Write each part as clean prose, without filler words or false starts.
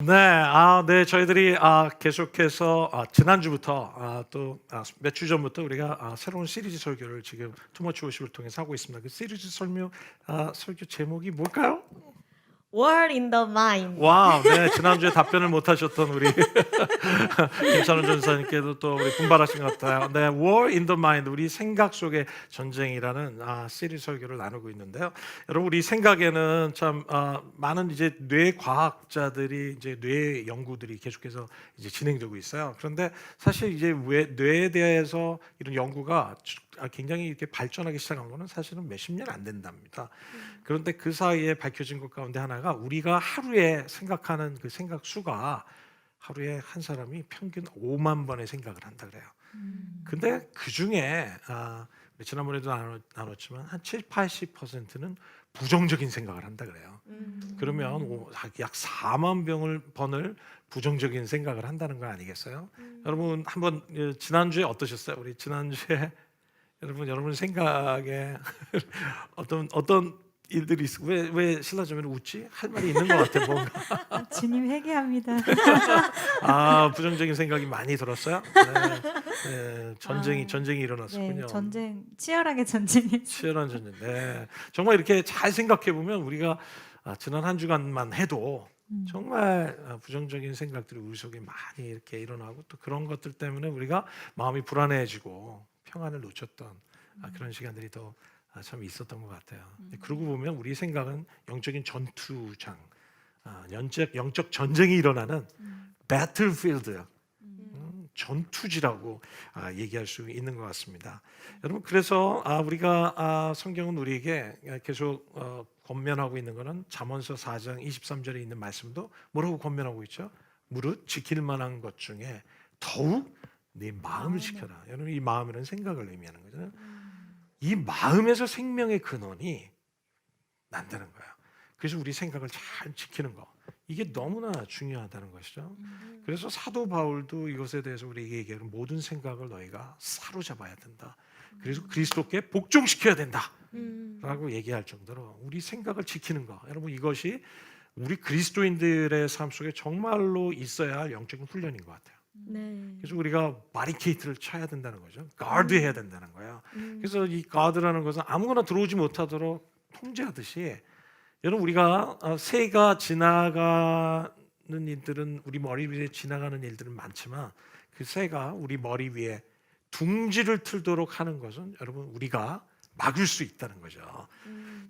네, 저희들이 계속해서 지난주부터 또 몇 주 전부터 우리가 새로운 시리즈 설교를 지금 투머치 워십을 통해서 하고 있습니다. 그 시리즈 설교 제목이 뭘까요? War in the Mind. 와, 네, 지난주에 답변을 못 하셨던 우리 김찬원 전사님께도 또 우리 분발하신 것 같아요. 네, War in the Mind, 우리 생각 속의 전쟁이라는 시리즈 설교를 나누고 있는데요. 여러분, 우리 생각에는 참 많은 이제 뇌 과학자들이 이제 뇌 연구들이 계속해서 이제 진행되고 있어요. 그런데 사실 이제 뇌에 대해서 이런 연구가 굉장히 이렇게 발전하기 시작한 거는 사실은 몇십 년 안 된답니다. 그런데 그 사이에 밝혀진 것 가운데 하나가 우리가 하루에 생각하는 그 생각 수가 하루에 한 사람이 평균 5만 번의 생각을 한다 그래요. 근데 그 중에 지난번에도 나눴지만 한 7, 80%는 부정적인 생각을 한다 그래요. 그러면 약 4만 번을 부정적인 생각을 한다는 거 아니겠어요? 여러분 한번 지난주에 어떠셨어요? 우리 지난주에 여러분 생각에 어떤 일들이 있어? 왜 신라점에는 웃지? 할 말이 있는 것 같아 뭔가. 주님 회개합니다. 부정적인 생각이 많이 들었어요? 네, 전쟁이 일어났었군요. 네, 전쟁 치열하게 전쟁했어요. 치열한 전쟁. 네, 정말 이렇게 잘 생각해 보면 우리가 지난 한 주간만 해도 정말 부정적인 생각들이 우리 속에 많이 이렇게 일어나고 또 그런 것들 때문에 우리가 마음이 불안해지고 평안을 놓쳤던 그런 시간들이 더 참 있었던 것 같아요. 그러고 보면 우리 생각은 영적인 전투장, 영적 전쟁이 일어나는 배틀필드, 전투지라고 얘기할 수 있는 것 같습니다. 여러분 그래서 우리가 성경은 우리에게 계속 권면하고 있는 것은 잠언서 4장 23절에 있는 말씀도 뭐라고 권면하고 있죠? 무릇 지킬 만한 것 중에 더욱 네 마음을 지켜라. 여러분 이 마음이라는 생각을 의미하는 거죠. 이 마음에서 생명의 근원이 난다는 거예요. 그래서 우리 생각을 잘 지키는 거 이게 너무나 중요하다는 것이죠. 그래서 사도 바울도 이것에 대해서 우리에게 얘기하는 모든 생각을 너희가 사로잡아야 된다. 그래서 그리스도께 복종시켜야 된다라고 얘기할 정도로 우리 생각을 지키는 거 여러분 이것이 우리 그리스도인들의 삶 속에 정말로 있어야 할 영적인 훈련인 것 같아요. 네. 그래서 우리가 바리케이트를 쳐야 된다는 거죠. 가드해야 된다는 거예요. 그래서 이 가드라는 것은 아무거나 들어오지 못하도록 통제하듯이 여러분 우리가 새가 지나가는 일들은 우리 머리 위에 지나가는 일들은 많지만 그 새가 우리 머리 위에 둥지를 틀도록 하는 것은 여러분 우리가 막을 수 있다는 거죠.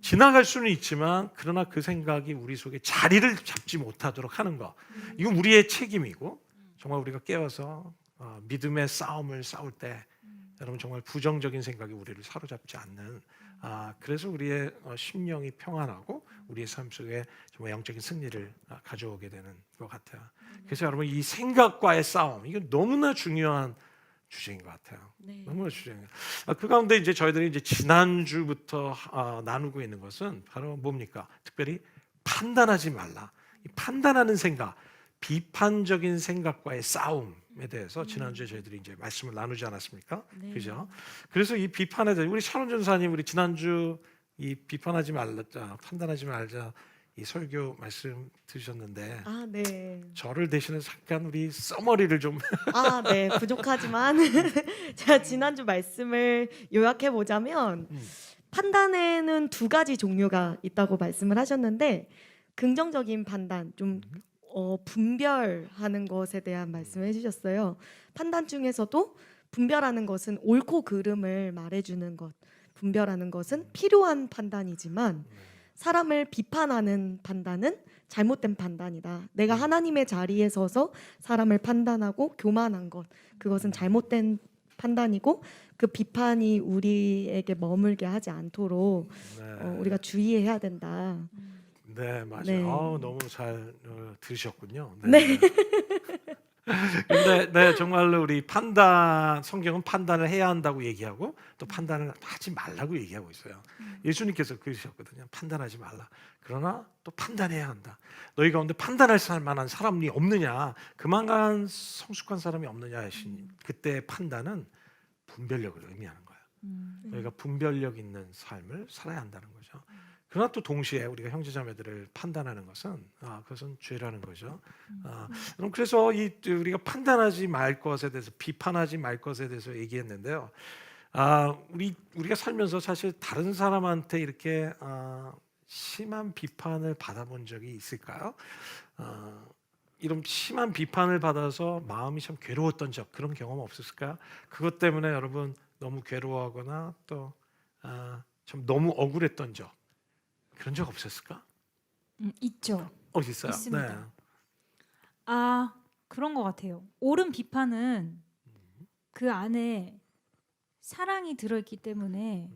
지나갈 수는 있지만 그러나 그 생각이 우리 속에 자리를 잡지 못하도록 하는 거 이건 우리의 책임이고 정말 우리가 깨어서 믿음의 싸움을 싸울 때 여러분 정말 부정적인 생각이 우리를 사로잡지 않는 그래서 우리의 심령이 평안하고 우리의 삶 속에 정말 영적인 승리를 가져오게 되는 것 같아요. 그래서 여러분 이 생각과의 싸움 이건 너무나 중요한 주제인 것 같아요. 네. 너무나 주제인 것 같아요. 그 가운데 이제 저희들이 이제 지난주부터 나누고 있는 것은 바로 뭡니까? 특별히 판단하지 말라. 이 판단하는 생각 비판적인 생각과의 싸움에 대해서 지난주에 저희들이 이제 말씀을 나누지 않았습니까? 네. 그죠? 그래서 이 비판에 대해 우리 찬원 전사님 우리 지난주 이 비판하지 말자, 판단하지 말자 이 설교 말씀 들으셨는데 네. 저를 대신해서 잠깐 우리 써머리를 좀 네. 부족하지만 제가 지난주 말씀을 요약해 보자면 판단에는 두 가지 종류가 있다고 말씀을 하셨는데 긍정적인 판단 좀 분별하는 것에 대한 말씀을 해주셨어요. 판단 중에서도 분별하는 것은 옳고 그름을 말해주는 것, 분별하는 것은 필요한 판단이지만 사람을 비판하는 판단은 잘못된 판단이다. 내가 하나님의 자리에 서서 사람을 판단하고 교만한 것, 그것은 잘못된 판단이고 그 비판이 우리에게 머물게 하지 않도록 우리가 주의해야 된다. 네 맞아요. 네. 너무 잘 들으셨군요. 네. 근데 정말로 우리 성경은 판단을 해야 한다고 얘기하고 또 판단을 하지 말라고 얘기하고 있어요. 예수님께서 그러셨거든요. 판단하지 말라. 그러나 또 판단해야 한다. 너희 가운데 판단할 만한 사람이 없느냐? 그만한 성숙한 사람이 없느냐 하신 그때 판단은 분별력을 의미하는 거예요. 너희가 분별력 있는 삶을 살아야 한다는 거죠. 그러나 또 동시에 우리가 형제자매들을 판단하는 것은 그것은 죄라는 거죠. 그럼 그래서 우리가 판단하지 말 것에 대해서 비판하지 말 것에 대해서 얘기했는데요. 우리가 살면서 사실 다른 사람한테 이렇게 심한 비판을 받아본 적이 있을까요? 이런 심한 비판을 받아서 마음이 참 괴로웠던 적 그런 경험 없었을까요? 그것 때문에 여러분 너무 괴로워하거나 또 참 너무 억울했던 적 그런 적 없었을까? 있죠. 있어요. 있습니다. 네. 그런 것 같아요. 옳은 비판은 그 안에 사랑이 들어있기 때문에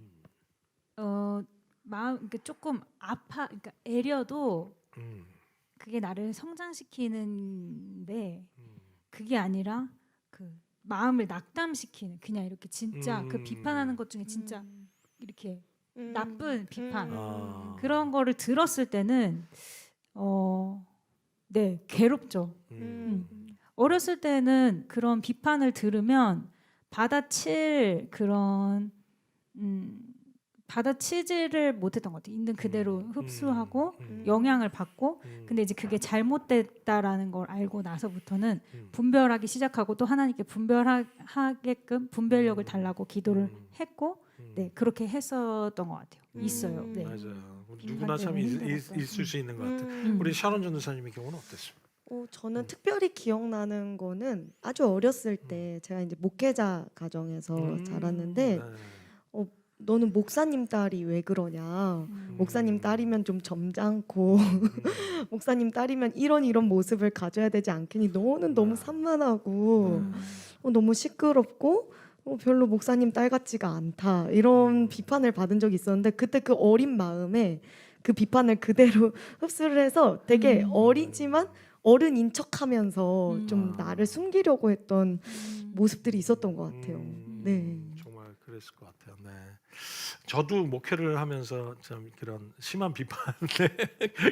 마음 그러니까 조금 그러니까 애려도 음, 그게 나를 성장시키는데 그게 아니라 그 마음을 낙담시키는 그냥 이렇게 진짜 그 비판하는 것 중에 진짜 이렇게 나쁜 비판 그런 거를 들었을 때는 네 괴롭죠. 어렸을 때는 그런 비판을 들으면 받아칠 그런 받아치지를 못했던 것 같아요. 있는 그대로 흡수하고 영향을 받고 근데 이제 그게 잘못됐다라는 걸 알고 나서부터는 분별하기 시작하고 또 하나님께 분별하게끔 분별력을 달라고 기도를 했고 네 그렇게 했었던 것 같아요. 있어요. 네. 맞아요. 우리 누구나 참 있을 수 있는 것 같아요. 우리 샤론 전도사님의 경우는 어땠습니까? 저는 특별히 기억나는 거는 아주 어렸을 때 제가 이제 목회자 가정에서 자랐는데 네. 너는 목사님 딸이 왜 그러냐? 목사님 딸이면 좀 점잖고 목사님 딸이면 이런 모습을 가져야 되지 않겠니? 너는 너무 산만하고 너무 시끄럽고 별로 목사님 딸 같지가 않다. 이런 비판을 받은 적이 있었는데 그때 그 어린 마음에 그 비판을 그대로 흡수를 해서 되게 어리지만 어른인 척하면서 좀 나를 숨기려고 했던 모습들이 있었던 것 같아요. 네. 정말 그랬을 것 같아요. 네. 저도 목회를 하면서 좀 그런 심한 비판에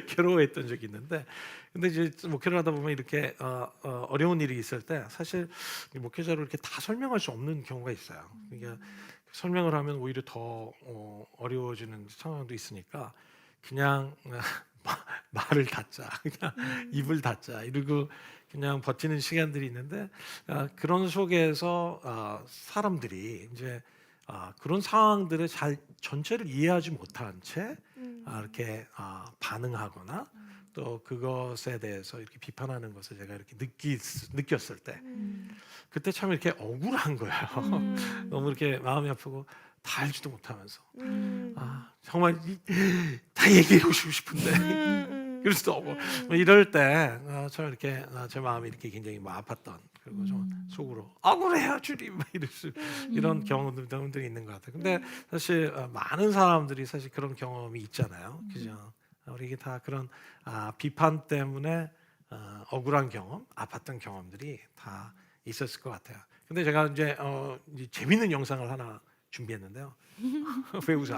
괴로워했던 적이 있는데, 근데 이제 목회를 하다 보면 이렇게 어려운 일이 있을 때 사실 목회자로 이렇게 다 설명할 수 없는 경우가 있어요. 그러니까 설명을 하면 오히려 더 어려워지는 상황도 있으니까 그냥 말을 닫자, 그냥 입을 닫자 이러고 그냥 버티는 시간들이 있는데 그런 속에서 사람들이 이제 그런 상황들을 잘 전체를 이해하지 못한 채 이렇게 반응하거나 또 그것에 대해서 이렇게 비판하는 것을 제가 이렇게 느꼈을 때 그때 참 이렇게 억울한 거예요. 너무 이렇게 마음이 아프고 다 알지도 못하면서 정말 다 얘기하고 싶은데 그럴 수도 없고 이럴 때 참 이렇게 제 마음이 이렇게 굉장히 아팠던 그리고 좀 속으로 억울해요 주님 이런 경험들이 있는 것 같아요. 근데 사실 많은 사람들이 사실 그런 경험이 있잖아요. 그죠? 우리 다 그런 비판 때문에 억울한 경험, 아팠던 경험들이 다 있었을 것 같아요. 근데 제가 이제 재밌는 영상을 하나 준비했는데요. 왜 웃어?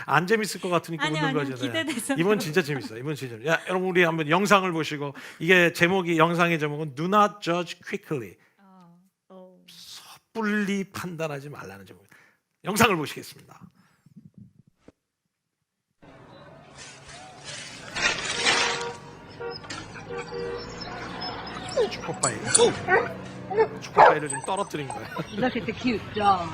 안 재밌을 것 같으니까 웃는 거죠. 기대돼서. 이번 진짜 재밌어요. 이번 진짜. 야, 여러분 우리 한번 영상을 보시고 이게 영상의 제목은 Do Not Judge Quickly. 섣불리 판단하지 말라는 제목입니다. 영상을 보시겠습니다. 초코파이를 좀 떨어뜨린 거예요. Look at the cute dog.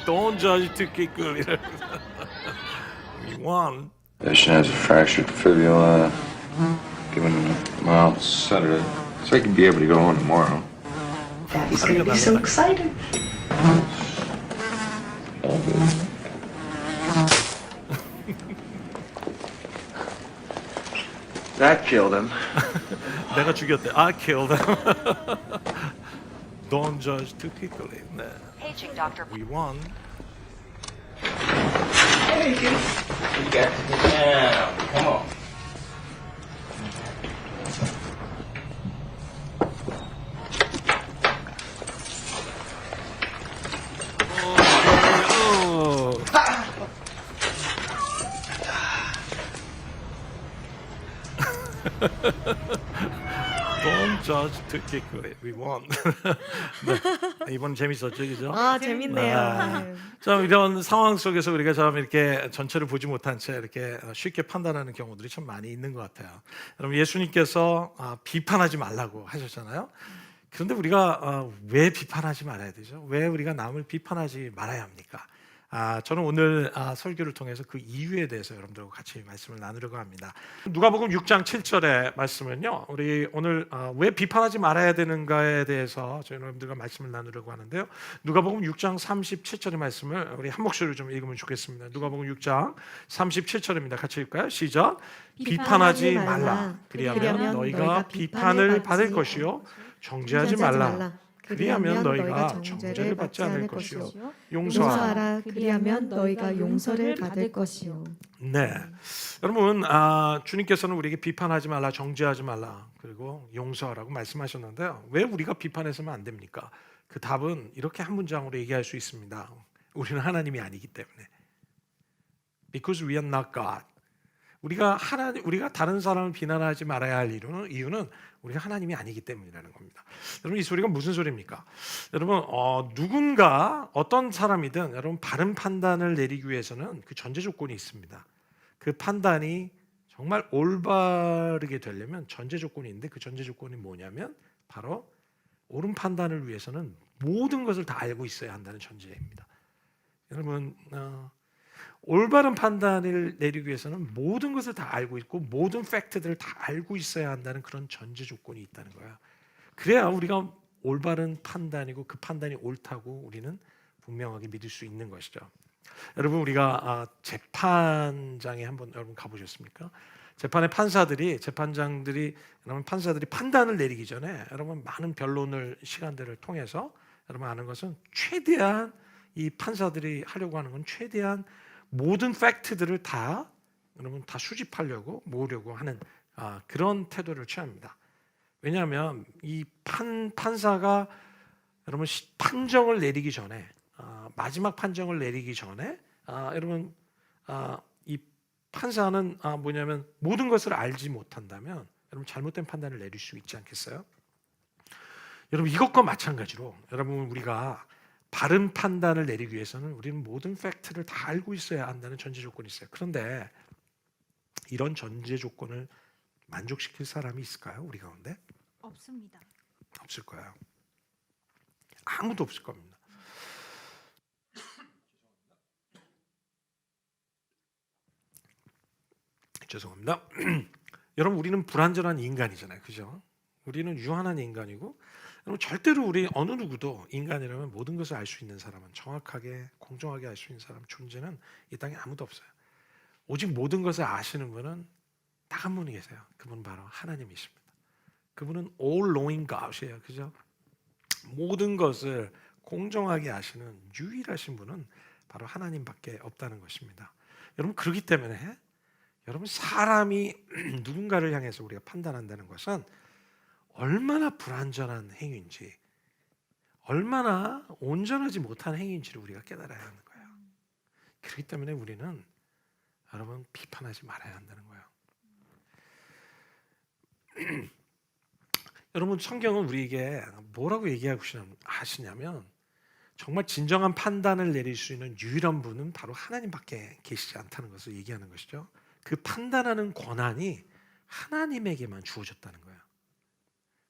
Don't judge too quickly. We won. Patient has a fractured fibula, given a mild sedative, so he can be able to go on tomorrow. Daddy's gonna be so excited. All good. That killed him. 내가 죽였대. I killed him. Don't judge too quickly. 네. Paging Dr. We won. Hey, you got to get down. Come on. judge to kick we won. 네, 이번 재밌었죠, 그죠? 아 재밌네요. 네. 참 이런 상황 속에서 우리가 참 이렇게 전체를 보지 못한 채 이렇게 쉽게 판단하는 경우들이 참 많이 있는 것 같아요. 여러분 예수님께서 비판하지 말라고 하셨잖아요. 그런데 우리가 왜 비판하지 말아야 되죠? 왜 우리가 남을 비판하지 말아야 합니까? 저는 오늘 설교를 통해서 그 이유에 대해서 여러분들과 같이 말씀을 나누려고 합니다. 누가복음 6장 7절의 말씀은요. 우리 오늘 왜 비판하지 말아야 되는가에 대해서 저희 여러분들과 말씀을 나누려고 하는데요. 누가복음 6장 37절의 말씀을 우리 한 목소리로 좀 읽으면 좋겠습니다. 누가복음 6장 37절입니다. 같이 읽을까요? 시작. 비판하지 말라. 그리하면 너희가 비판을 받을 것이요 정죄하지 말라. 그리하면 너희가 정죄를 받지 않을 것이요 용서하라. 그리하면 너희가 용서를 받을 것이요. 네, 여러분 주님께서는 우리에게 비판하지 말라, 정죄하지 말라, 그리고 용서하라고 말씀하셨는데요. 왜 우리가 비판해서는 안 됩니까? 그 답은 이렇게 한 문장으로 얘기할 수 있습니다. 우리는 하나님이 아니기 때문에. Because we are not God. 우리가 다른 사람을 비난하지 말아야 할 이유는 우리가 하나님이 아니기 때문이라는 겁니다. 여러분 이 소리가 무슨 소리입니까? 여러분 누군가 어떤 사람이든 여러분 바른 판단을 내리기 위해서는 그 전제 조건이 있습니다. 그 판단이 정말 올바르게 되려면 전제 조건이 있는데 그 전제 조건이 뭐냐면 바로 옳은 판단을 위해서는 모든 것을 다 알고 있어야 한다는 전제입니다. 여러분 올바른 판단을 내리기 위해서는 모든 것을 다 알고 있고 모든 팩트들을 다 알고 있어야 한다는 그런 전제 조건이 있다는 거예요. 그래야 우리가 올바른 판단이고 그 판단이 옳다고 우리는 분명하게 믿을 수 있는 것이죠. 여러분 우리가 재판장에 한번 여러분 가보셨습니까? 재판의 재판장들이 여러분 판사들이 판단을 내리기 전에 여러분 많은 변론을 시간들을 통해서 여러분 아는 것은 최대한 이 판사들이 하려고 하는 건 최대한 모든 팩트들을 다 여러분 다 수집하려고 모으려고 하는 그런 태도를 취합니다. 왜냐하면 이 판사가 여러분 판정을 내리기 전에 마지막 판정을 내리기 전에 여러분 이 판사는 뭐냐면 모든 것을 알지 못한다면 여러분 잘못된 판단을 내릴 수 있지 않겠어요? 여러분 이것과 마찬가지로 여러분 우리가 바른 판단을 내리기 위해서는 우리는 모든 팩트를 다 알고 있어야 한다는 전제 조건이 있어요. 그런데 이런 전제 조건을 만족시킬 사람이 있을까요? 우리 가운데? 없습니다. 없을 거예요. 아무도 없을 겁니다. 죄송합니다. 여러분 우리는 불완전한 인간이잖아요. 그죠? 우리는 유한한 인간이고 여러분 절대로 우리 어느 누구도 인간이라면 모든 것을 알 수 있는 사람은 정확하게 공정하게 알 수 있는 사람 존재는 이 땅에 아무도 없어요. 오직 모든 것을 아시는 분은 딱 한 분이 계세요. 그분은 바로 하나님이십니다. 그분은 all knowing God이에요. 그죠? 모든 것을 공정하게 아시는 유일하신 분은 바로 하나님밖에 없다는 것입니다. 여러분 그렇기 때문에 여러분 사람이 누군가를 향해서 우리가 판단한다는 것은 얼마나 불완전한 행위인지 얼마나 온전하지 못한 행위인지를 우리가 깨달아야 하는 거예요. 그렇기 때문에 우리는 여러분 비판하지 말아야 한다는 거예요. 여러분 성경은 우리에게 뭐라고 얘기하고 하시냐면 정말 진정한 판단을 내릴 수 있는 유일한 분은 바로 하나님밖에 계시지 않다는 것을 얘기하는 것이죠. 그 판단하는 권한이 하나님에게만 주어졌다는 거예요.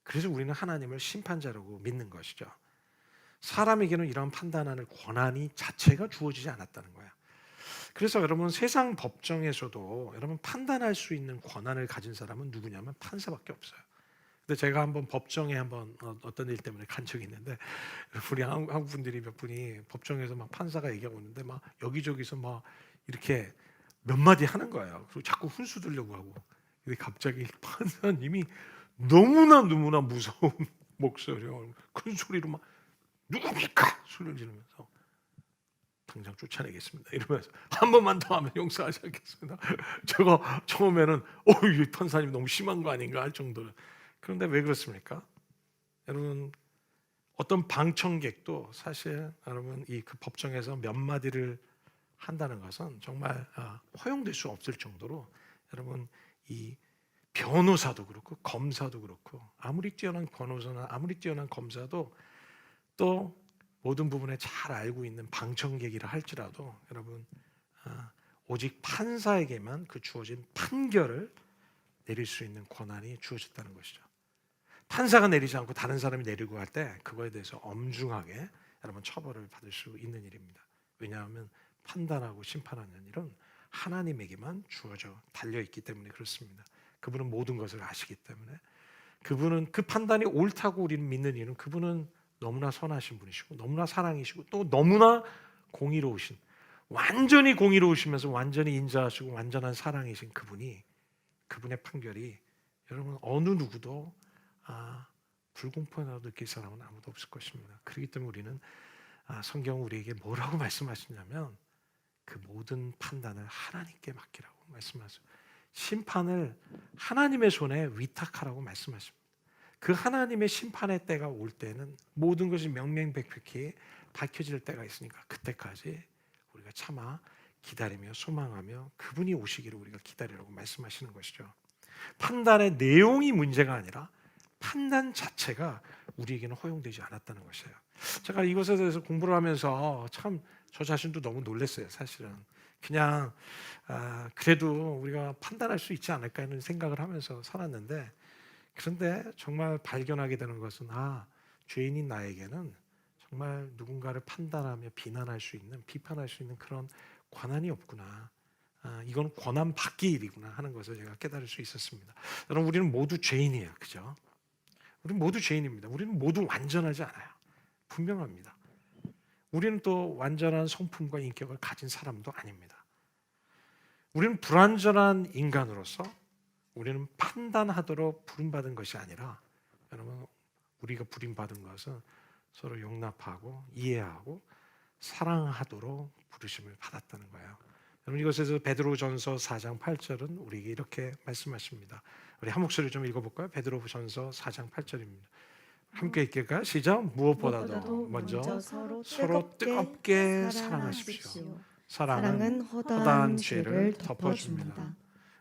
그래서 우리는 하나님을 심판자라고 믿는 것이죠. 사람에게는 이런 판단하는 권한이 자체가 주어지지 않았다는 거예요. 그래서 여러분 세상 법정에서도 여러분 판단할 수 있는 권한을 가진 사람은 누구냐면 판사밖에 없어요. 근데 제가 한번 법정에 어떤 일 때문에 간 적이 있는데 우리 한국 분들이 몇 분이 법정에서 막 판사가 얘기하고 있는데 막 여기저기서 막 이렇게 몇 마디 하는 거예요. 그리고 자꾸 훈수 두려고 하고. 근데 갑자기 판사님이 너무나 무서운 목소리로 큰 소리로 막 누굽니까? 소리를 지르면서 당장 쫓아내겠습니다. 이러면서 한 번만 더 하면 용서하지 않겠습니다. 제가 처음에는 이 판사님 너무 심한 거 아닌가 할 정도로. 그런데 왜 그렇습니까? 여러분 어떤 방청객도 사실 여러분 이 그 법정에서 몇 마디를 한다는 것은 정말 허용될 수 없을 정도로 여러분 이 변호사도 그렇고 검사도 그렇고 아무리 뛰어난 변호사나 아무리 뛰어난 검사도 또 모든 부분에 잘 알고 있는 방청객이라 할지라도 여러분 오직 판사에게만 그 주어진 판결을 내릴 수 있는 권한이 주어졌다는 것이죠. 판사가 내리지 않고 다른 사람이 내리고 할 때 그거에 대해서 엄중하게 여러분 처벌을 받을 수 있는 일입니다. 왜냐하면 판단하고 심판하는 일은 하나님에게만 주어져 달려있기 때문에 그렇습니다. 그분은 모든 것을 아시기 때문에 그분은 그 판단이 옳다고 우리는 믿는 이유는 그분은 너무나 선하신 분이시고 너무나 사랑이시고 또 너무나 공의로우신 완전히 공의로우시면서 완전히 인자하시고 완전한 사랑이신 그분의 판결이 여러분 어느 누구도 불공평하다고 느낄 사람은 아무도 없을 것입니다. 그렇기 때문에 우리는 성경은 우리에게 뭐라고 말씀하시냐면 그 모든 판단을 하나님께 맡기라고 말씀하세요. 심판을 하나님의 손에 위탁하라고 말씀하십니다. 그 하나님의 심판의 때가 올 때는 모든 것이 명명백백히 밝혀질 때가 있으니까 그때까지 우리가 참아 기다리며 소망하며 그분이 오시기를 우리가 기다리라고 말씀하시는 것이죠. 판단의 내용이 문제가 아니라 판단 자체가 우리에게는 허용되지 않았다는 것이에요. 제가 이것에 대해서 공부를 하면서 참 저 자신도 너무 놀랐어요. 사실은 그냥 그래도 우리가 판단할 수 있지 않을까 하는 생각을 하면서 살았는데 그런데 정말 발견하게 되는 것은 죄인인 나에게는 정말 누군가를 판단하며 비난할 수 있는 비판할 수 있는 그런 권한이 없구나. 이건 권한 받기 일이구나 하는 것을 제가 깨달을 수 있었습니다. 여러분 우리는 모두 죄인이에요. 그죠? 우리는 모두 죄인입니다. 우리는 모두 완전하지 않아요. 분명합니다. 우리는 또 완전한 성품과 인격을 가진 사람도 아닙니다. 우리는 불완전한 인간으로서 우리는 판단하도록 부름받은 것이 아니라 여러분 우리가 부름받은 것은 서로 용납하고 이해하고 사랑하도록 부르심을 받았다는 거예요. 여러분 이것에서 베드로전서 4장 8절은 우리에게 이렇게 말씀하십니다. 우리 한 목소리 좀 읽어볼까요? 베드로전서 4장 8절입니다. 함께 읽을까요? 시작. 무엇보다도 먼저 서로 뜨겁게 사랑하십시오. 사랑은 허다한 죄를 덮어줍니다.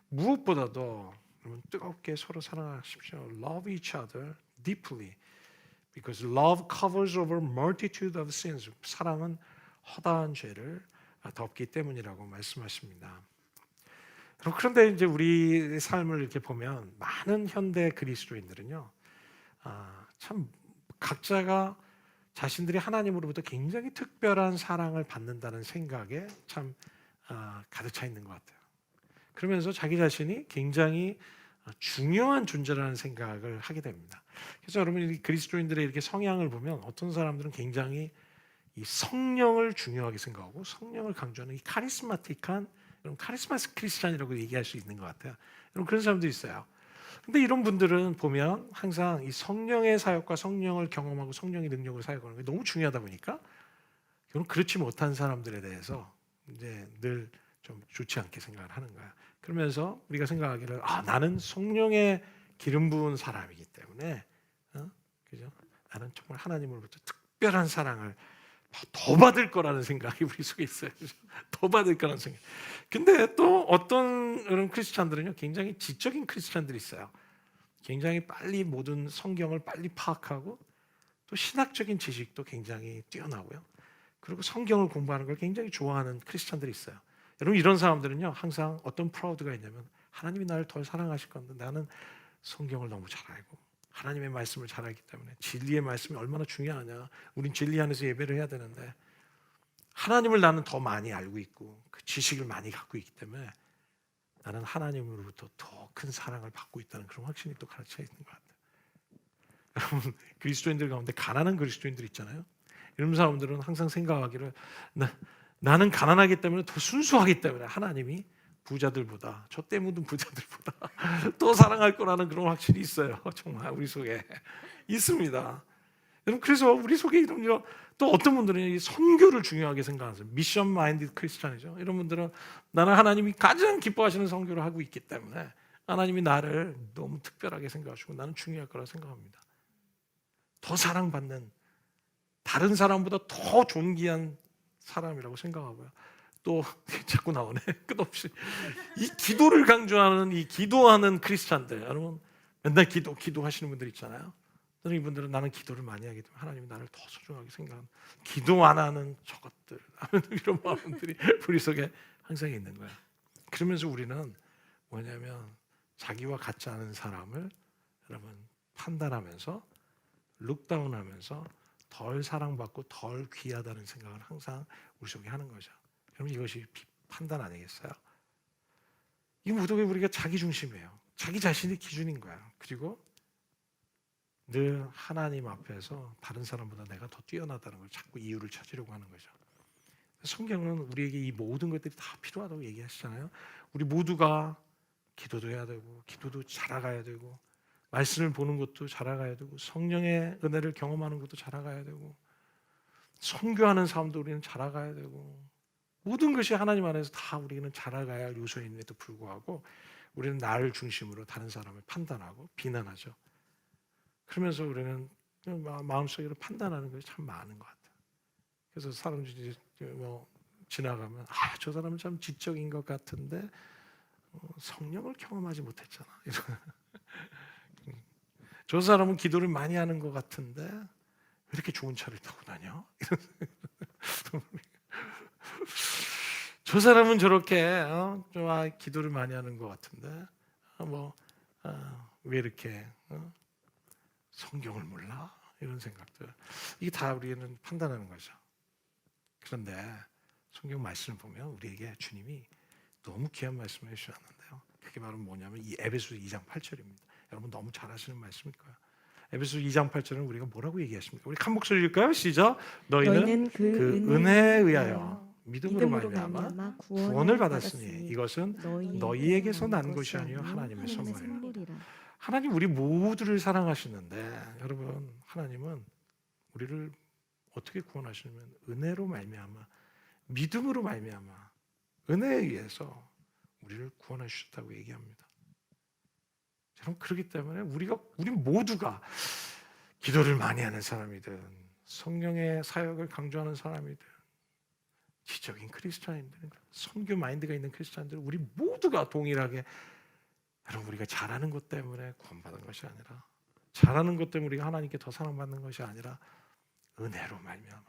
무엇보다도 뜨겁게 서로 사랑하십시오. Love each other deeply, because love covers over multitude of sins. 사랑은 허다한 죄를 덮기 때문이라고 말씀하십니다. 그런데 이제 우리 삶을 이렇게 보면 많은 현대 그리스도인들은요, 참 각자가 자신들이 하나님으로부터 굉장히 특별한 사랑을 받는다는 생각에 참 가득 차 있는 것 같아요. 그러면서 자기 자신이 굉장히 중요한 존재라는 생각을 하게 됩니다. 그래서 여러분 그리스도인들의 이렇게 성향을 보면 어떤 사람들은 굉장히 이 성령을 중요하게 생각하고 성령을 강조하는 이 카리스마틱한 카리스마 크리스찬이라고 얘기할 수 있는 것 같아요. 여러분 그런 사람도 있어요. 근데 이런 분들은 보면 항상 이 성령의 사역과 성령을 경험하고 성령의 능력을 사역하는 게 너무 중요하다 보니까 결국 그렇지 못한 사람들에 대해서 이제 늘 좀 좋지 않게 생각을 하는 거야. 그러면서 우리가 생각하기를 나는 성령의 기름 부은 사람이기 때문에 그죠? 나는 정말 하나님으로부터 특별한 사랑을 더 받을 거라는 생각이 우리 속에 있어요. 더 받을 거라는 생각. 근데 또 어떤 그런 크리스찬들은요, 굉장히 지적인 크리스찬들이 있어요. 굉장히 빨리 모든 성경을 빨리 파악하고 또 신학적인 지식도 굉장히 뛰어나고요. 그리고 성경을 공부하는 걸 굉장히 좋아하는 크리스찬들이 있어요. 여러분 이런 사람들은요, 항상 어떤 프라우드가 있냐면 하나님이 나를 더 사랑하실 건데 나는 성경을 너무 잘 알고 하나님의 말씀을 잘 알기 때문에 진리의 말씀이 얼마나 중요하냐. 우린 진리 안에서 예배를 해야 되는데 하나님을 나는 더 많이 알고 있고 그 지식을 많이 갖고 있기 때문에 나는 하나님으로부터 더 큰 사랑을 받고 있다는 그런 확신이 또 가르쳐 있는 것 같아요. 여러분 그리스도인들 가운데 가난한 그리스도인들 있잖아요. 이런 사람들은 항상 생각하기를 나는 가난하기 때문에 더 순수하기 때문에 하나님이 부자들보다 저 때 묻은 부자들보다 더 사랑할 거라는 그런 확신이 있어요. 정말 우리 속에 있습니다. 여러분 그래서 우리 속에 이런 또 어떤 분들은 이 선교를 중요하게 생각하세요. 미션 마인드 크리스찬이죠. 이런 분들은 나는 하나님이 가장 기뻐하시는 선교를 하고 있기 때문에 하나님이 나를 너무 특별하게 생각하시고 나는 중요할 거라 생각합니다. 더 사랑받는 다른 사람보다 더 존귀한 사람이라고 생각하고요. 또 자꾸 나오네. 끝없이 이 기도를 강조하는 이 기도하는 크리스찬들, 여러분 맨날 기도하시는 분들 있잖아요. 저는 이분들은 나는 기도를 많이 하기 때문에 하나님이 나를 더 소중하게 생각하는, 기도 안 하는 저것들 이런 마음들이 우리 속에 항상 있는 거야. 그러면서 우리는 뭐냐면 자기와 같지 않은 사람을 여러분 판단하면서 룩다운하면서 덜 사랑받고 덜 귀하다는 생각을 항상 우리 속에 하는 거죠. 그럼 이것이 판단 아니겠어요? 이 모든 게 우리가 자기 중심이에요. 자기 자신이 기준인 거야. 그리고 늘 하나님 앞에서 다른 사람보다 내가 더 뛰어나다는 걸 자꾸 이유를 찾으려고 하는 거죠. 성경은 우리에게 이 모든 것들이 다 필요하다고 얘기하시잖아요. 우리 모두가 기도도 해야 되고 기도도 잘해가야 되고 말씀을 보는 것도 잘해가야 되고 성령의 은혜를 경험하는 것도 잘해가야 되고 선교하는 삶도 우리는 잘해가야 되고 모든 것이 하나님 안에서 다 우리는 잘해가야 할 요소임에도 불구하고 우리는 나를 중심으로 다른 사람을 판단하고 비난하죠. 그러면서 우리는 마음속으로 판단하는 것이 참 많은 것 같아요. 그래서 사람들이 뭐 지나가면 저 사람은 참 지적인 것 같은데 성령을 경험하지 못했잖아. 저 사람은 기도를 많이 하는 것 같은데 왜 이렇게 좋은 차를 타고 다녀? 저 사람은 저렇게 기도를 많이 하는 것 같은데 왜 이렇게 성경을 몰라? 이런 생각들, 이게 다 우리는 판단하는 거죠. 그런데 성경 말씀을 보면 우리에게 주님이 너무 귀한 말씀을 해주셨는데요. 그게 바로 뭐냐면 이 에베소 2장 8절입니다. 여러분 너무 잘 아시는 말씀일 거예요. 에베소 2장 8절은 우리가 뭐라고 얘기하십니까? 우리 한 목소리일까요? 시작. 너희는 그 은혜에 의하여 믿음으로 말미암아 구원을 받았으니 이것은 너희에게서 난 것이 아니요 하나님의 선물이라. 하나님 우리 모두를 사랑하시는데 여러분 하나님은 우리를 어떻게 구원하시냐면 은혜로 말미암아 믿음으로 말미암아 은혜에 의해서 우리를 구원하셨다고 얘기합니다. 여러분 그렇기 때문에 우리 모두가 기도를 많이 하는 사람이든 성령의 사역을 강조하는 사람이든 지적인 크리스찬인들, 선교 마인드가 있는 크리스찬들, 우리 모두가 동일하게 여러분 우리가 잘하는 것 때문에 구원받은 것이 아니라 잘하는 것 때문에 우리가 하나님께 더 사랑받는 것이 아니라 은혜로 말미암아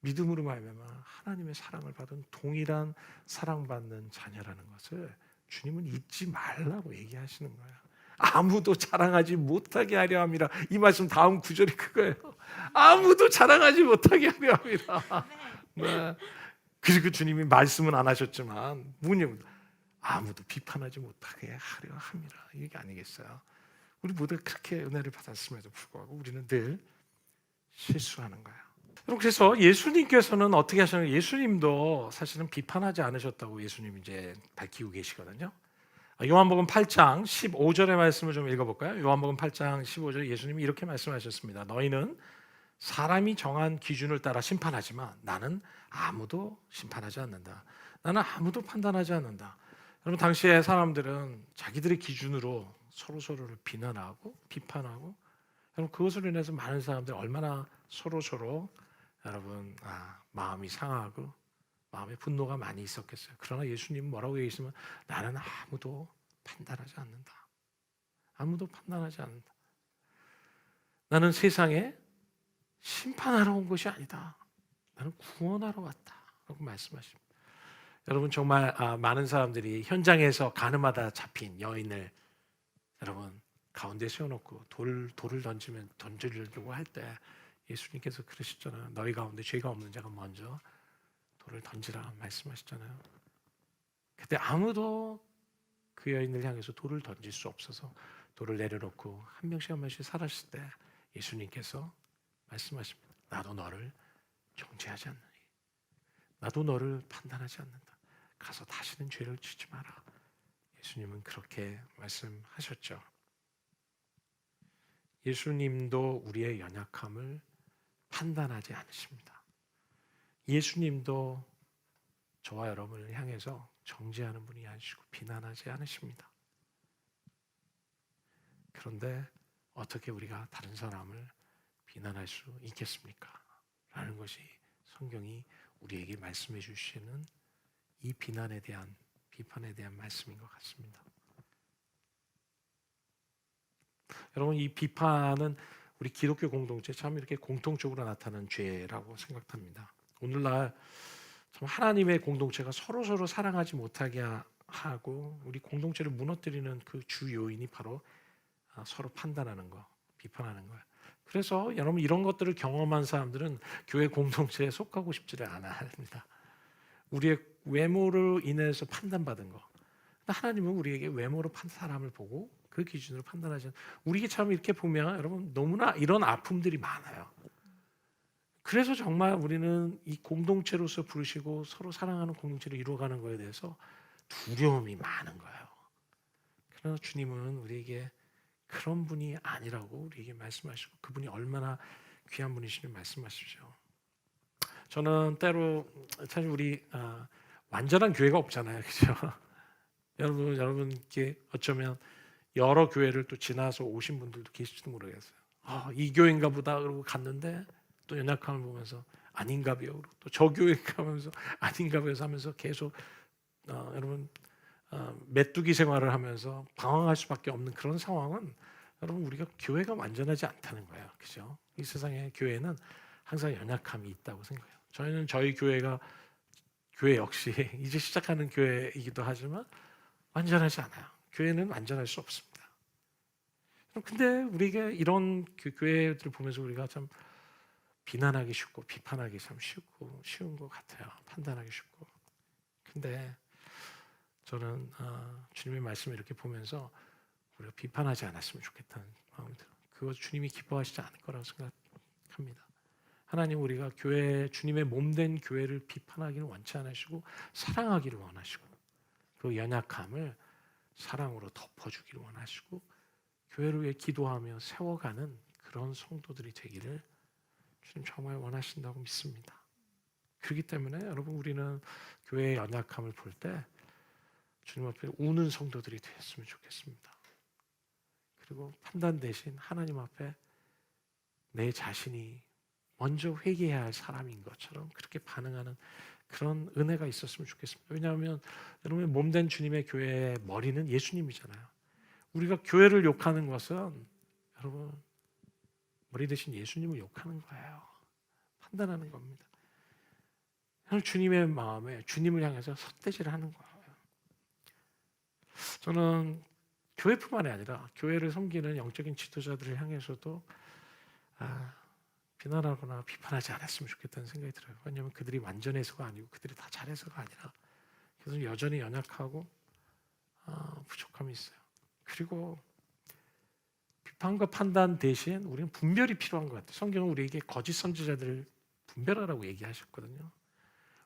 믿음으로 말미암아 하나님의 사랑을 받은 동일한 사랑받는 자녀라는 것을 주님은 잊지 말라고 얘기하시는 거예요. 아무도 자랑하지 못하게 하려 함이라. 이 말씀 다음 구절이 그거예요. 아무도 자랑하지 못하게 하려 함이라. 네. 그리고 주님이 말씀은 안 하셨지만 뭐냐면 아무도 비판하지 못하게 하려 함이라. 이게 아니겠어요? 우리 모두 그렇게 은혜를 받았음에도 불구하고 우리는 늘 실수하는 거예요. 그래서 예수님께서는 어떻게 하셨냐면 예수님도 사실은 비판하지 않으셨다고 예수님 이제 밝히고 계시거든요. 요한복음 8장 15절의 말씀을 좀 읽어볼까요? 요한복음 8장 15절 예수님이 이렇게 말씀하셨습니다. 너희는 사람이 정한 기준을 따라 심판하지만 나는 아무도 심판하지 않는다. 나는 아무도 판단하지 않는다. 여러분 당시에 사람들은 자기들의 기준으로 서로를 비난하고 비판하고 여러분 그것으로 인해서 많은 사람들이 얼마나 서로 여러분 마음이 상하고 마음에 분노가 많이 있었겠어요. 그러나 예수님은 뭐라고 얘기했으면 나는 아무도 판단하지 않는다. 아무도 판단하지 않는다. 나는 세상에 심판하러 온 것이 아니다. 나는 구원하러 왔다. 라고 말씀하십니다. 여러분 정말 많은 사람들이 현장에서 가늠하다 잡힌 여인을 여러분 가운데 세워놓고 돌을 던지려고 할 때 예수님께서 그러셨잖아요. 너희 가운데 죄가 없는 자가 먼저 돌을 던지라 말씀하셨잖아요. 그때 아무도 그 여인을 향해서 돌을 던질 수 없어서 돌을 내려놓고 한 명씩 살았을 때 예수님께서 말씀하십니다. 나도 너를 정죄하지 않느니 나도 너를 판단하지 않는다. 가서 다시는 죄를 짓지 마라. 예수님은 그렇게 말씀하셨죠. 예수님도 우리의 연약함을 판단하지 않으십니다. 예수님도 저와 여러분을 향해서 정죄하는 분이 아니시고 비난하지 않으십니다. 그런데 어떻게 우리가 다른 사람을 비난할 수 있겠습니까? 라는 것이 성경이 우리에게 말씀해 주시는 이 비난에 대한 비판에 대한 말씀인 것 같습니다. 여러분, 이 비판은 우리 기독교 공동체 참 이렇게 공통적으로 나타나는 죄라고 생각합니다. 오늘날 참 하나님의 공동체가 서로 사랑하지 못하게 하고 우리 공동체를 무너뜨리는 그 주 요인이 바로 서로 판단하는 거, 비판하는 거예요. 그래서 여러분, 이런 것들을 경험한 사람들은 교회 공동체에 속하고 싶지를 않아 합니다. 우리의 외모로 인해서 판단받은 거. 하나님은 우리에게 외모로 사람을 보고 그 기준으로 판단하시는, 우리에게 참 이렇게 보면 여러분 너무나 이런 아픔들이 많아요. 그래서 정말 우리는 이 공동체로서 부르시고 서로 사랑하는 공동체를 이루어가는 것에 대해서 두려움이 많은 거예요. 그러나 주님은 우리에게 그런 분이 아니라고 우리에게 말씀하시고, 그분이 얼마나 귀한 분이시는 말씀하십시오. 저는 때로 사실 우리 완전한 교회가 없잖아요, 그렇죠? 여러분께 어쩌면 여러 교회를 또 지나서 오신 분들도 계실지도 모르겠어요. 이 교회인가 보다 그러고 갔는데 또 연약함을 보면서 아닌가 봐요. 그리고 또 저 교회인가 하면서 아닌가 봐요 하면서 계속 여러분 메뚜기 생활을 하면서 방황할 수밖에 없는 그런 상황은, 여러분 우리가 교회가 완전하지 않다는 거예요, 그렇죠? 이 세상에 교회는 항상 연약함이 있다고 생각해요. 저희는 저희 교회 역시 이제 시작하는 교회이기도 하지만 완전하지 않아요. 교회는 완전할 수 없습니다. 근데 우리에게 이런 그 교회들을 보면서 우리가 참 비난하기 쉽고 비판하기 참 쉬운 것 같아요. 판단하기 쉽고. 근데 저는 주님의 말씀을 이렇게 보면서 우리가 비판하지 않았으면 좋겠다는 마음이 들어요. 그것 주님이 기뻐하시지 않을 거라고 생각합니다. 하나님, 우리가 주님의 몸된 교회를 비판하기를 원치 않으시고 사랑하기를 원하시고, 그 연약함을 사랑으로 덮어주기를 원하시고, 교회를 위해 기도하며 세워가는 그런 성도들이 되기를 주님 정말 원하신다고 믿습니다. 그렇기 때문에 여러분, 우리는 교회의 연약함을 볼 때 주님 앞에 우는 성도들이 되었으면 좋겠습니다. 그리고 판단 대신 하나님 앞에 내 자신이 먼저 회개해야 할 사람인 것처럼 그렇게 반응하는 그런 은혜가 있었으면 좋겠습니다. 왜냐하면 여러분의 몸된 주님의 교회의 머리는 예수님이잖아요. 우리가 교회를 욕하는 것은 여러분 머리 대신 예수님을 욕하는 거예요. 판단하는 겁니다. 주님의 마음에 주님을 향해서 삿대질을 하는 거예요. 저는 교회뿐만이 아니라 교회를 섬기는 영적인 지도자들을 향해서도 비난하거나 비판하지 않았으면 좋겠다는 생각이 들어요. 왜냐하면 그들이 완전해서가 아니고 그들이 다 잘해서가 아니라 그래서 여전히 연약하고 부족함이 있어요. 그리고 비판과 판단 대신 우리는 분별이 필요한 것 같아요. 성경은 우리에게 거짓 선지자들을 분별하라고 얘기하셨거든요.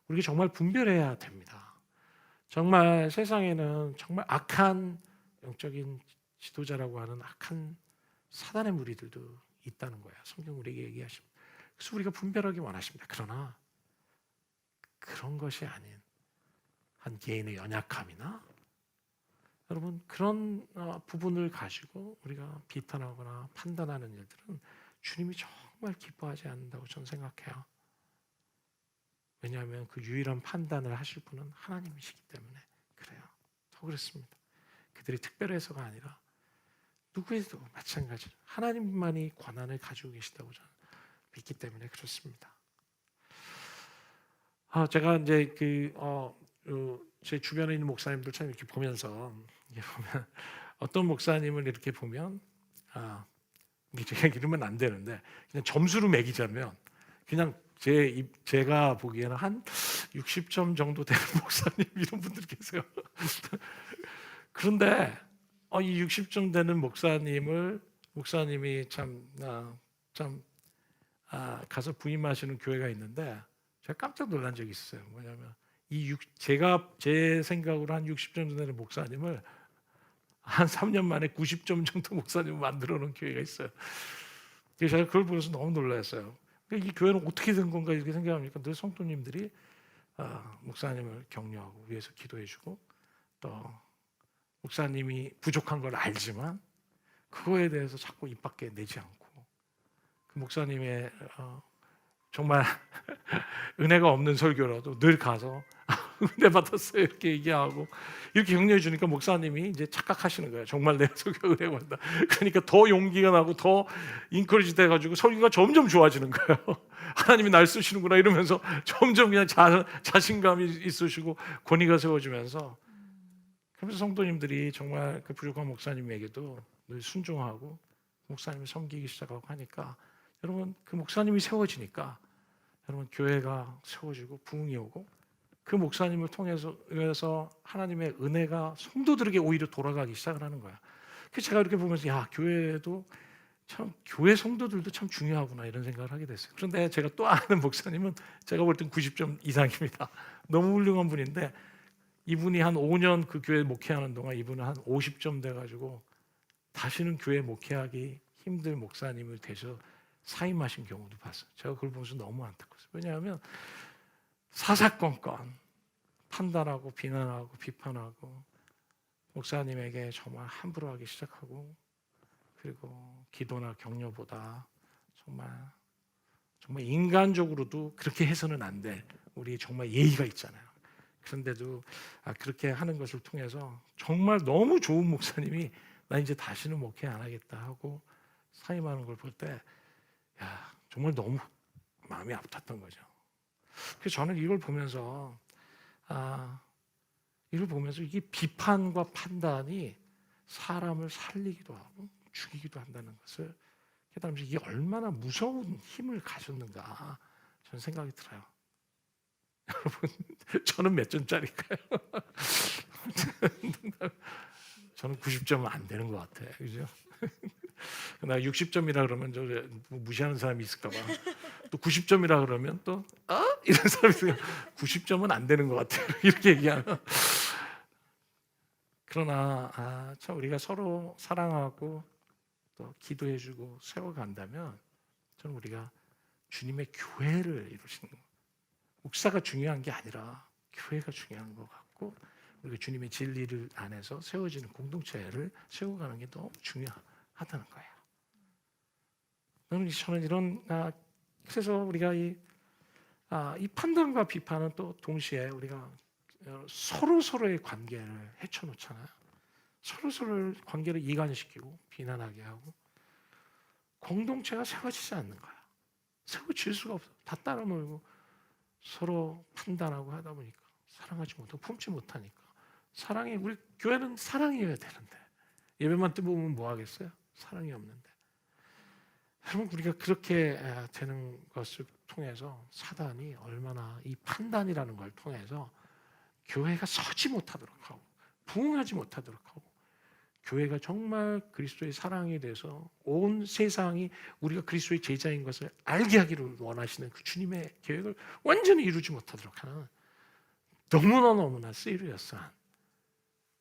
우리가 정말 분별해야 됩니다. 정말 세상에는 정말 악한 영적인 지도자라고 하는 악한 사단의 무리들도 있다는 거예요. 성경 우리에게 얘기하십니다. 그래서 우리가 분별하기 원하십니다. 그러나 그런 것이 아닌 한 개인의 연약함이나 여러분 그런 부분을 가지고 우리가 비판하거나 판단하는 일들은 주님이 정말 기뻐하지 않는다고 저는 생각해요. 왜냐하면 그 유일한 판단을 하실 분은 하나님이시기 때문에 그래요. 더 그렇습니다. 그들이 특별해서가 아니라 누구에도 마찬가지로 하나님만이 권한을 가지고 계시다고 저는 믿기 때문에 그렇습니다. 제가 이제 제 주변에 있는 목사님들 참 이렇게 보면서 어떤 목사님을 이렇게 보면 제가 이러면 안 되는데 그냥 점수로 매기자면 그냥 제가 보기에는 한 60점 정도 되는 목사님 이런 분들 계세요. 그런데 이 60점 되는 목사님이 가서 부임하시는 교회가 있는데 제가 깜짝 놀란 적이 있어요. 뭐냐면 제 생각으로 한 60점 되는 목사님을 한 3년 만에 90점 정도 목사님을 만들어 놓은 교회가 있어요. 그래서 제가 그걸 보면서 너무 놀랐어요. 이 교회는 어떻게 된 건가 이렇게 생각하니까 늘 성도님들이 목사님을 격려하고 위해서 기도해주고 또 목사님이 부족한 걸 알지만 그거에 대해서 자꾸 입 밖에 내지 않고 그 목사님의 정말 은혜가 없는 설교라도 늘 가서 은혜 받았어요 이렇게 얘기하고 이렇게 격려해 주니까 목사님이 이제 착각하시는 거예요. 정말 내가 설교 은혜 받다. 그러니까 더 용기가 나고 더 인커리지 돼가지고 설교가 점점 좋아지는 거예요. 하나님이 날 쓰시는구나 이러면서 점점 그냥 자신감이 있으시고 권위가 세워지면서 그래서 성도님들이 정말 그 부족한 목사님에게도 늘 순종하고 목사님을 섬기기 시작하고 하니까 여러분 그 목사님이 세워지니까 여러분 교회가 세워지고 부흥이 오고 그 목사님을 통해서 하나님의 은혜가 성도들에게 오히려 돌아가기 시작을 하는 거야. 그래서 제가 이렇게 보면서 야 교회도 참 교회 성도들도 참 중요하구나 이런 생각을 하게 됐어요. 그런데 제가 또 아는 목사님은 제가 볼 땐 90점 이상입니다. 너무 훌륭한 분인데 이분이 한 5년 그 교회 목회하는 동안 이분은 한 50점 돼가지고 다시는 교회 목회하기 힘들 목사님을 되셔 사임하신 경우도 봤어요. 제가 그걸 보면서 너무 안타까웠어요. 왜냐하면 사사건건 판단하고 비난하고 비판하고 목사님에게 정말 함부로 하기 시작하고 그리고 기도나 격려보다 정말 인간적으로도 그렇게 해서는 안 될 우리 정말 예의가 있잖아요. 그런데도 그렇게 하는 것을 통해서 정말 너무 좋은 목사님이 나 이제 다시는 목회 안 하겠다 하고 사임하는 걸 볼 때 정말 너무 마음이 아팠던 거죠. 그래서 저는 이걸 보면서 이게 비판과 판단이 사람을 살리기도 하고 죽이기도 한다는 것을 깨달으면서 이게 얼마나 무서운 힘을 가졌는가 저는 생각이 들어요. 여러분 저는 몇 점짜리일까요? 저는 90점은 안 되는 것 같아요. 그죠? 나 60점이라 그러면 저 무시하는 사람이 있을까 봐. 또 90점이라 그러면 또 이런 사람이 있어요. 90점은 안 되는 것 같아요. 이렇게 얘기하면. 그러나 참 우리가 서로 사랑하고 또 기도해주고 세워간다면 저는 우리가 주님의 교회를 이루시는 거. 목사가 중요한 게 아니라 교회가 중요한 것 같고 우리가 주님의 진리를 안에서 세워지는 공동체를 세워가는 게 너무 중요하다는 거예요. 저는 이런 그래서 우리가 이 판단과 비판은 또 동시에 우리가 서로의 관계를 헤쳐놓잖아요. 서로의 관계를 이간시키고 비난하게 하고 공동체가 세워지지 않는 거야. 세워질 수가 없어. 다 따라 놀고 서로 판단하고 하다 보니까 사랑하지 못하고 품지 못하니까 우리 교회는 사랑이어야 되는데 예배만 뜨보면 뭐 하겠어요? 사랑이 없는데 여러분 우리가 그렇게 되는 것을 통해서 사단이 얼마나 이 판단이라는 걸 통해서 교회가 서지 못하도록 하고 부흥하지 못하도록 하고 교회가 정말 그리스도의 사랑에 대해서 온 세상이 우리가 그리스도의 제자인 것을 알게 하기를 원하시는 그 주님의 계획을 완전히 이루지 못하도록 하는 너무나 시리어스한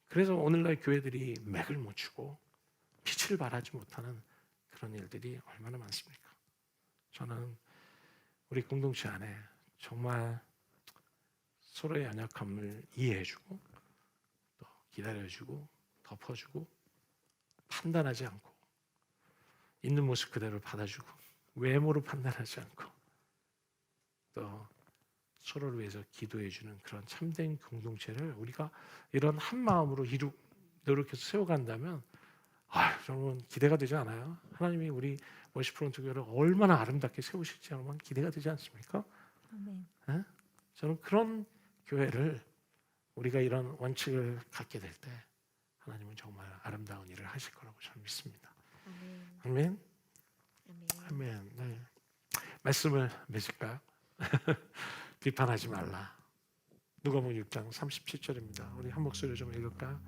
그래서 오늘날 교회들이 맥을 못 추고 빛을 발하지 못하는 그런 일들이 얼마나 많습니까? 저는 우리 공동체 안에 정말 서로의 연약함을 이해해주고 또 기다려주고 덮어주고 판단하지 않고 있는 모습 그대로 받아주고 외모로 판단하지 않고 또 서로를 위해서 기도해주는 그런 참된 공동체를 우리가 이런 한 마음으로 노력해서 세워간다면 여러분 기대가 되지 않아요? 하나님이 우리 워시프론트 교회를 얼마나 아름답게 세우실지 여러분 기대가 되지 않습니까? 아멘. 저는 그런 교회를 우리가 이런 원칙을 갖게 될 때 하나님은 정말 아름다운 일을 하실 거라고 저는 믿습니다. 아멘. 아멘. 네. 말씀을 맺을까요? 비판하지 말라. 누가복음 6장 37절입니다. 우리 한 목소리로 좀 읽을까요?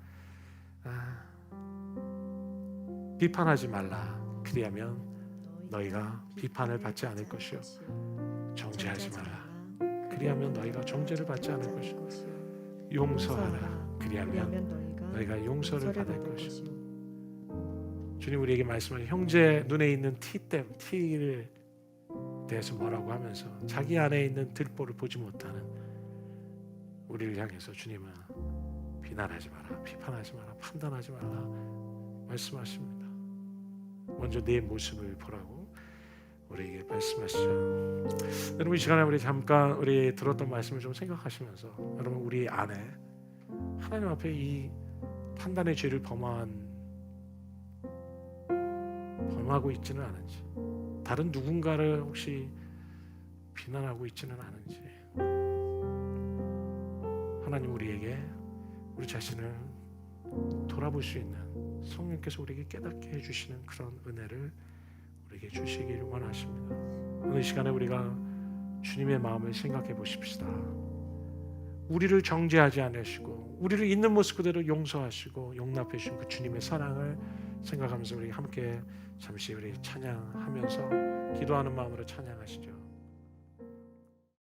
비판하지 말라. 그리하면 너희가 비판을 받지 않을 것이요 정죄하지 말라. 그리하면 너희가 정죄를 받지 않을 것이요 용서하라. 그리하면 너희가 용서를 받을 것이요. 주님 우리에게 말씀하신 형제 눈에 있는 티를 대해서 뭐라고 하면서 자기 안에 있는 들보를 보지 못하는 우리를 향해서 주님은 비난하지 마라, 비판하지 마라, 판단하지 말라 말씀하십니다. 먼저 내 모습을 보라고 우리에게 말씀하시죠. 여러분 이 시간에 우리 잠깐 우리 들었던 말씀을 좀 생각하시면서 여러분 우리 안에 하나님 앞에 이 판단의 죄를 범하고 있지는 않은지, 다른 누군가를 혹시 비난하고 있지는 않은지, 하나님 우리에게 우리 자신을 돌아볼 수 있는 성령께서 우리에게 깨닫게 해주시는 그런 은혜를 우리에게 주시기를 원하십니다. 오늘 시간에 우리가 주님의 마음을 생각해 보십시다. 우리를 정죄하지 않으시고 우리를 있는 모습 그대로 용서하시고 용납해 주신 그 주님의 사랑을 생각하면서 우리 함께 잠시 우리 찬양하면서 기도하는 마음으로 찬양하시죠.